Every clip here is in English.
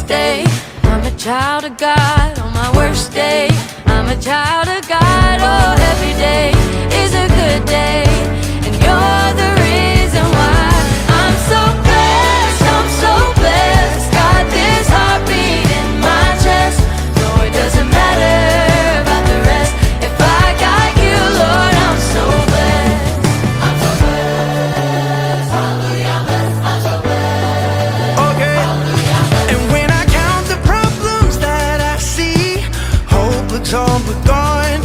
day, I'm a child of God. On my worst day, I'm a child of God. Oh, every day is a good day, and you're the reason why I'm so blessed. I'm so blessed. Got this heartbeat in my chest. No, it doesn't matter about the rest. If I got you, Lord, I'm so blessed. I'm so blessed. Hallelujah, I'm blessed. I'm so blessed. Okay. And when I count the problems that I see, hope looks all but gone.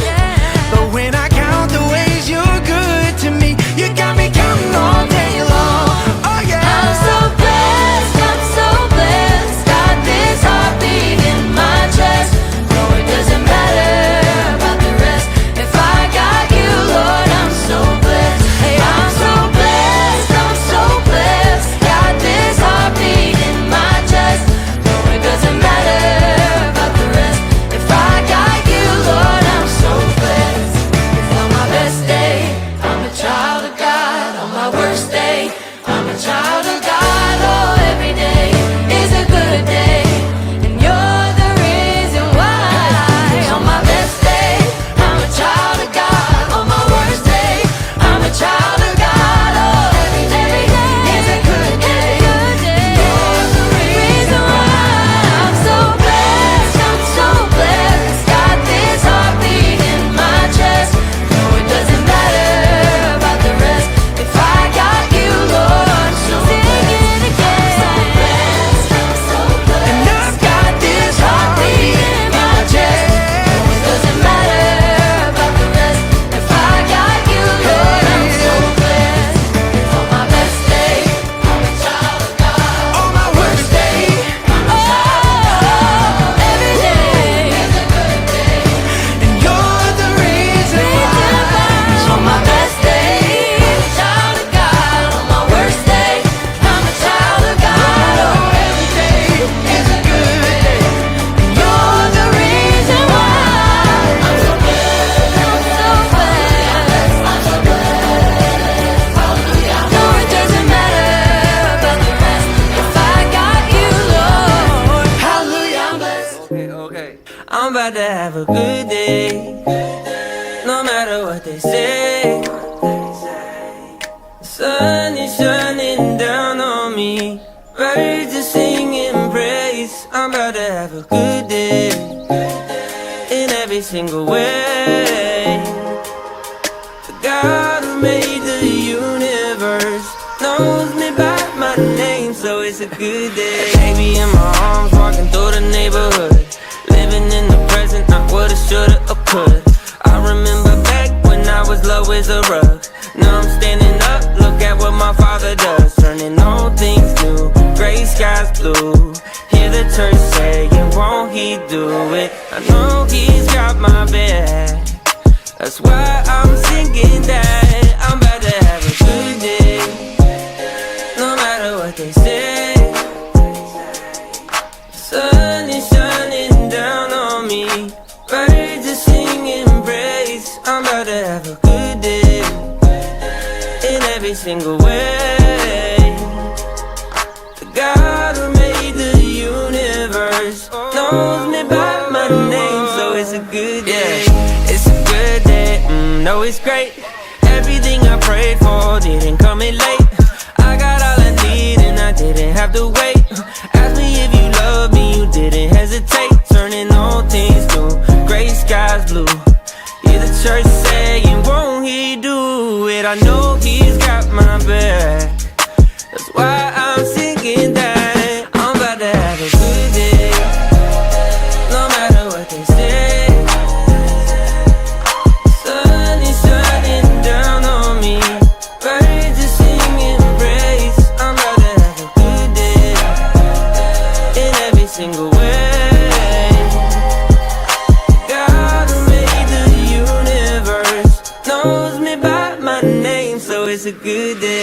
But when I count the ways you're good to me, you got me counting all day long. Oh yeah. I'm so blessed, I'm so blessed. Got this heartbeat in my chest. No, it doesn't matter about the rest. If I got you, Lord, I'm so blessed. Hey, I'm so blessed, I'm so blessed. Got this heartbeat in my chest. No, it doesn't matter about the rest. If I got you, Lord, I'm so blessed. 'Cause on my best day, I'm a child of God. On my worst day, I'm a child of God. Oh, every day is a good day, and you're the reason why. On my best day, I'm a child of God. On my worst day, I'm a child of God. Oh, every day is a good day, and you're the reason why. I'm so blessed, I'm so blessed. Got this heartbeat in my chest. No, it doesn't matter about the rest. If I got you, Lord, I'm so blessed. I'm so blessed, I'm so blessed. And I've got this heartbeat in my chest. No, it doesn't matter about the rest. If I got you, Lord, I'm so blessed. On my best day, I'm a child of God. On my worst day, Oh, every day is a good day. and you're the reason why. On my best day, I'm a child of God. On my worst day, I'm a child of God. Oh, every day is a good day, and you're the reason why. I'm so blessed, I'm so blessed, I'm so blessed. Hallelujah. No, it doesn't matter about the rest. If I got you, Lord, hallelujah, I'm blessed. Okay. I'm about to have a good day, no matter what they say. The sun is shining down on me, birds are singing praise. I'm about to have a good day in every single way. The God who made the universe knows me by my name, so it's a good day. Baby in my arms, walking through the neighborhood, living in the present, not what I shoulda or could. I remember back when I was low as a rug. Now I'm standing up, look at what my Father does, turning all things new, gray skies blue. Hear the church saying, won't he do it? I know he's got my back, that's why I'm singing that. I'm about to have a good day, no matter what they say. The sun is shining down on me, birds are singing praise. I'm about to have a good day in every single way. The God who made the universe knows me by my name, so it's a good day. It's a good day, no, it's great. Everything I prayed for didn't come in late. I got all I need and I didn't have to wait. Ask me if you love me, you didn't hesitate. Turning all things new, gray skies blue. Hear the church saying, won't he do it? I know he's got my back, that's why I'm singing that. I'm about to have a good day, no matter what they say. Sun is shining down on me, birds are singing praise. I'm about to have a good day in every single way. God who made the universe knows me by my name, so it's a good day.